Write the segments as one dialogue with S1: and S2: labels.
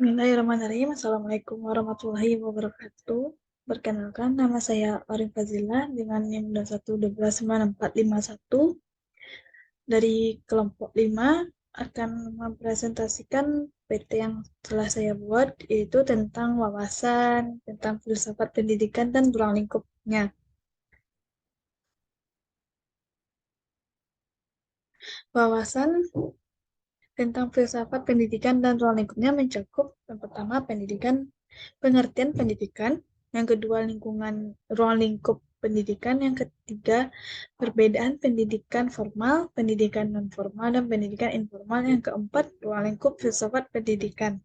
S1: Bismillahirrahmanirrahim. Assalamualaikum warahmatullahi wabarakatuh. Perkenalkan, nama saya Arif Fazilah dengan NIM 21129451 dari kelompok 5 akan mempresentasikan PT yang telah saya buat, yaitu tentang wawasan, tentang filsafat pendidikan dan ruang lingkupnya. Wawasan tentang filsafat pendidikan dan ruang lingkupnya mencakup yang pertama pendidikan, pengertian pendidikan, yang kedua lingkungan ruang lingkup pendidikan, yang ketiga perbedaan pendidikan formal, pendidikan non formal, dan pendidikan informal, yang keempat ruang lingkup filsafat pendidikan.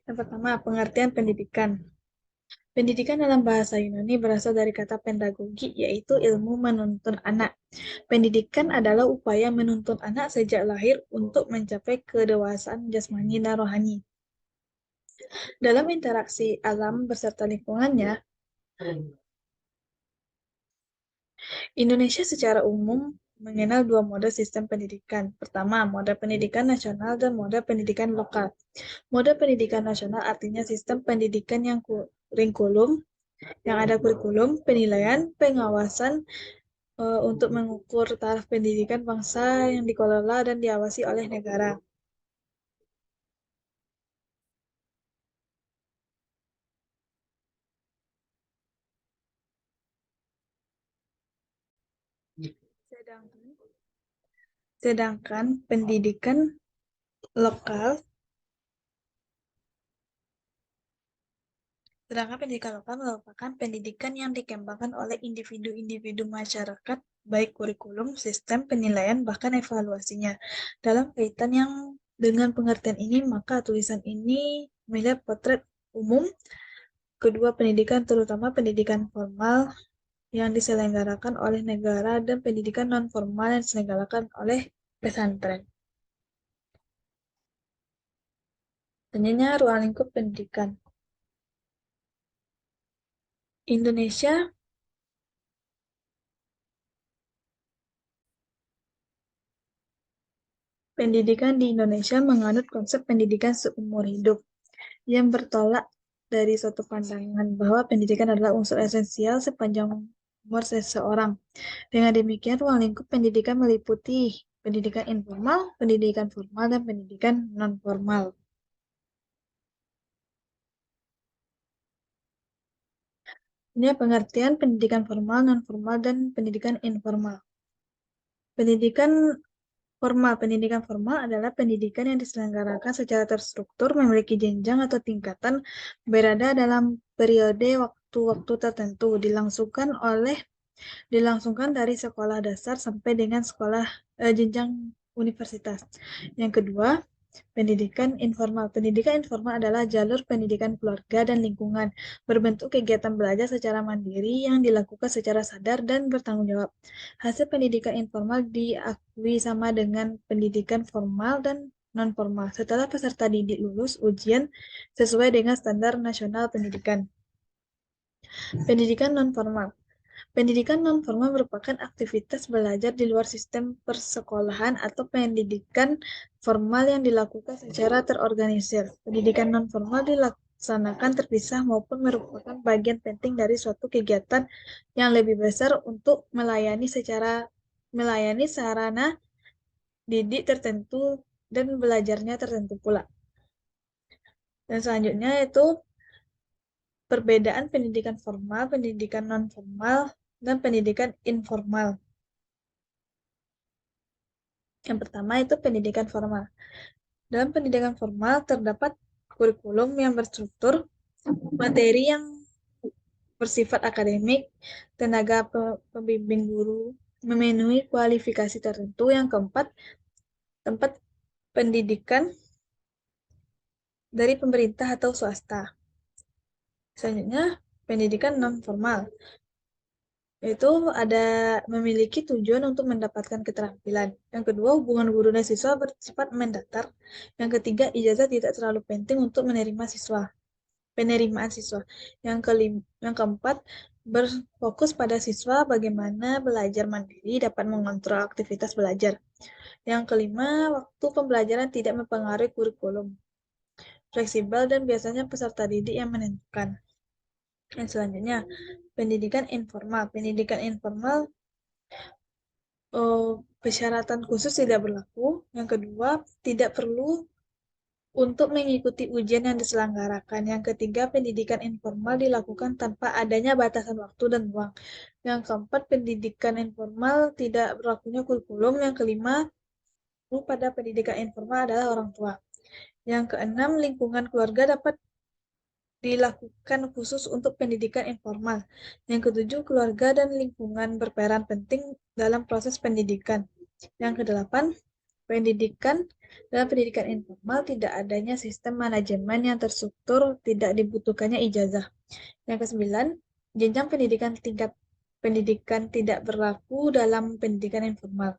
S1: Yang pertama pengertian pendidikan. Pendidikan dalam bahasa Yunani berasal dari kata pedagogi, yaitu ilmu menuntun anak. Pendidikan adalah upaya menuntun anak sejak lahir untuk mencapai kedewasaan jasmani dan rohani. Dalam interaksi alam beserta lingkungannya, Indonesia secara umum mengenal dua mode sistem pendidikan. Pertama, mode pendidikan nasional dan mode pendidikan lokal. Mode pendidikan nasional artinya sistem pendidikan yang kurikulum, yang ada kurikulum, penilaian, pengawasan, untuk mengukur taraf pendidikan bangsa yang dikelola dan diawasi oleh negara. Sedangkan pendidikan lokal merupakan pendidikan yang dikembangkan oleh individu-individu masyarakat, baik kurikulum, sistem penilaian, bahkan evaluasinya. Dalam kaitan yang dengan pengertian ini, maka tulisan ini melihat potret umum kedua pendidikan, terutama pendidikan formal yang diselenggarakan oleh negara dan pendidikan non-formal yang diselenggarakan oleh pesantren. Selanjutnya, ruang lingkup pendidikan. Indonesia Pendidikan di Indonesia menganut konsep pendidikan seumur hidup yang bertolak dari suatu pandangan bahwa pendidikan adalah unsur esensial sepanjang umur seseorang. Dengan demikian, ruang lingkup pendidikan meliputi pendidikan informal, pendidikan formal, dan pendidikan non-formal. Ini pengertian pendidikan formal, non-formal, dan pendidikan informal. Pendidikan formal adalah pendidikan yang diselenggarakan secara terstruktur, memiliki jenjang atau tingkatan, berada dalam periode waktu-waktu tertentu, dilangsungkan dari sekolah dasar sampai dengan jenjang universitas. Yang kedua, pendidikan informal. Pendidikan informal adalah jalur pendidikan keluarga dan lingkungan, berbentuk kegiatan belajar secara mandiri yang dilakukan secara sadar dan bertanggung jawab. Hasil pendidikan informal diakui sama dengan pendidikan formal dan non-formal setelah peserta didik lulus ujian sesuai dengan standar nasional pendidikan. Pendidikan non-formal. Pendidikan non-formal merupakan aktivitas belajar di luar sistem persekolahan atau pendidikan formal yang dilakukan secara terorganisir. Pendidikan non-formal dilaksanakan terpisah maupun merupakan bagian penting dari suatu kegiatan yang lebih besar untuk melayani sarana didik tertentu dan belajarnya tertentu pula. Dan selanjutnya itu perbedaan pendidikan formal, pendidikan non-formal, dan pendidikan informal. Yang pertama itu pendidikan formal. Dalam pendidikan formal terdapat kurikulum yang berstruktur, materi yang bersifat akademik, tenaga pembimbing guru, memenuhi kualifikasi tertentu. Yang keempat, tempat pendidikan dari pemerintah atau swasta. Selanjutnya, pendidikan non-formal. Itu memiliki tujuan untuk mendapatkan keterampilan. Yang kedua, hubungan guru dan siswa bersifat mendatar. Yang ketiga, ijazah tidak terlalu penting untuk penerimaan siswa. Yang keempat, berfokus pada siswa bagaimana belajar mandiri dapat mengontrol aktivitas belajar. Yang kelima, waktu pembelajaran tidak mempengaruhi kurikulum. fleksibel, dan biasanya peserta didik yang menentukan. Yang selanjutnya, pendidikan informal. Pendidikan informal, persyaratan khusus tidak berlaku. Yang kedua, tidak perlu untuk mengikuti ujian yang diselenggarakan. Yang ketiga, pendidikan informal dilakukan tanpa adanya batasan waktu dan ruang. Yang keempat, pendidikan informal tidak berlakunya kurikulum. Yang kelima, guru pada pendidikan informal adalah orang tua. Yang keenam, lingkungan keluarga dapat dilakukan khusus untuk pendidikan informal. Yang ketujuh, keluarga dan lingkungan berperan penting dalam proses pendidikan. Yang kedelapan, pendidikan dalam pendidikan informal tidak adanya sistem manajemen yang terstruktur, tidak dibutuhkannya ijazah. Yang kesembilan, jenjang pendidikan tingkat pendidikan tidak berlaku dalam pendidikan informal.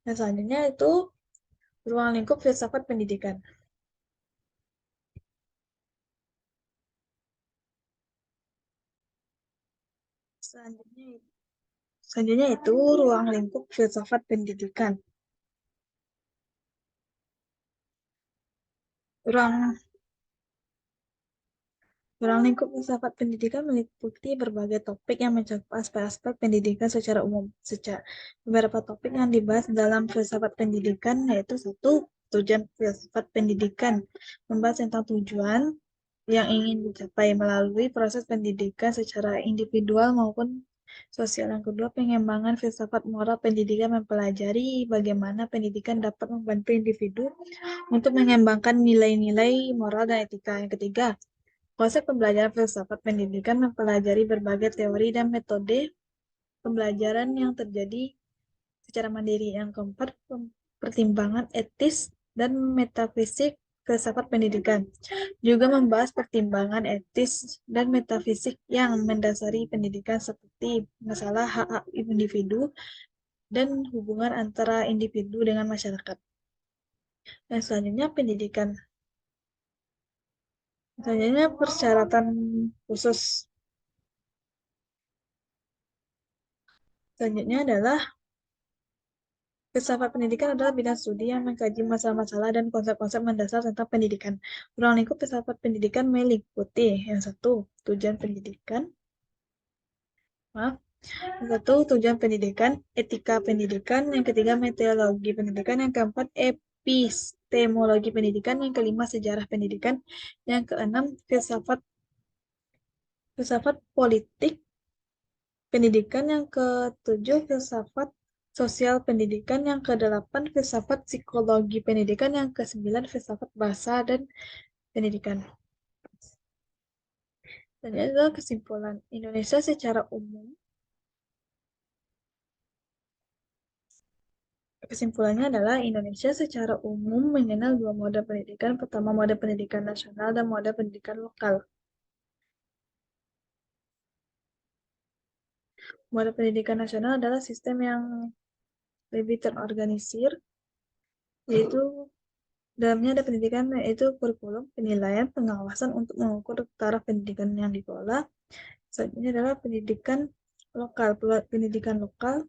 S1: Yang selanjutnya itu ruang lingkup filsafat pendidikan. Selanjutnya, selanjutnya itu ruang lingkup filsafat pendidikan. Ruang Ruang lingkup filsafat pendidikan meliputi berbagai topik yang mencakup aspek-aspek pendidikan secara umum. Beberapa topik yang dibahas dalam filsafat pendidikan yaitu satu, tujuan filsafat pendidikan, membahas tentang tujuan yang ingin dicapai melalui proses pendidikan secara individual maupun sosial. Yang kedua, pengembangan filsafat moral pendidikan mempelajari bagaimana pendidikan dapat membantu individu untuk mengembangkan nilai-nilai moral dan etika. Yang ketiga, konsep pembelajaran filsafat pendidikan mempelajari berbagai teori dan metode pembelajaran yang terjadi secara mandiri. Yang keempat, pertimbangan etis dan metafisik filsafat pendidikan juga membahas pertimbangan etis dan metafisik yang mendasari pendidikan seperti masalah hak-hak individu dan hubungan antara individu dengan masyarakat. Dan selanjutnya persyaratan khusus. Selanjutnya adalah filsafat pendidikan adalah bidang studi yang mengkaji masalah-masalah dan konsep-konsep mendasar tentang pendidikan. Ruang lingkup filsafat pendidikan meliputi yang satu, tujuan pendidikan. Maaf. Yang satu, tujuan pendidikan, etika pendidikan. Yang ketiga, metodologi pendidikan. Yang keempat, epistemologi pendidikan. Yang kelima, sejarah pendidikan. Yang keenam, filsafat filsafat politik pendidikan. Yang ketujuh, filsafat sosial pendidikan. Yang kedelapan, filsafat psikologi pendidikan. Yang kesembilan, filsafat bahasa dan pendidikan. Dan ini adalah kesimpulan. Indonesia secara umum, kesimpulannya adalah Indonesia secara umum mengenal dua mode pendidikan. Pertama, mode pendidikan nasional dan mode pendidikan lokal. Mode pendidikan nasional adalah sistem yang lebih terorganisir, yaitu dalamnya ada pendidikan, yaitu kurikulum, penilaian, pengawasan untuk mengukur taraf pendidikan yang dikelola. Selanjutnya adalah pendidikan lokal. Pendidikan lokal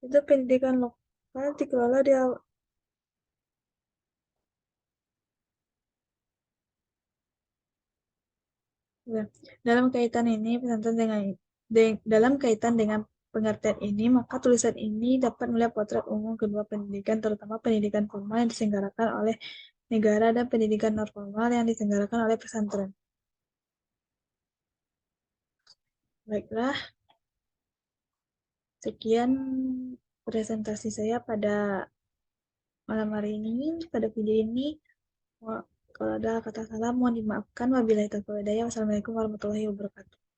S1: itu pendidikan lokal dikelola di ya. Dalam kaitan dengan pengertian ini, maka tulisan ini dapat melihat potret umum kedua pendidikan, terutama pendidikan formal yang diselenggarakan oleh negara dan pendidikan non formal yang diselenggarakan oleh pesantren. Baiklah, sekian presentasi saya pada malam hari ini, pada video ini. Kalau ada kata salah, mohon dimaafkan. Wabillahi taufiq wal hidayah. Wassalamualaikum warahmatullahi wabarakatuh.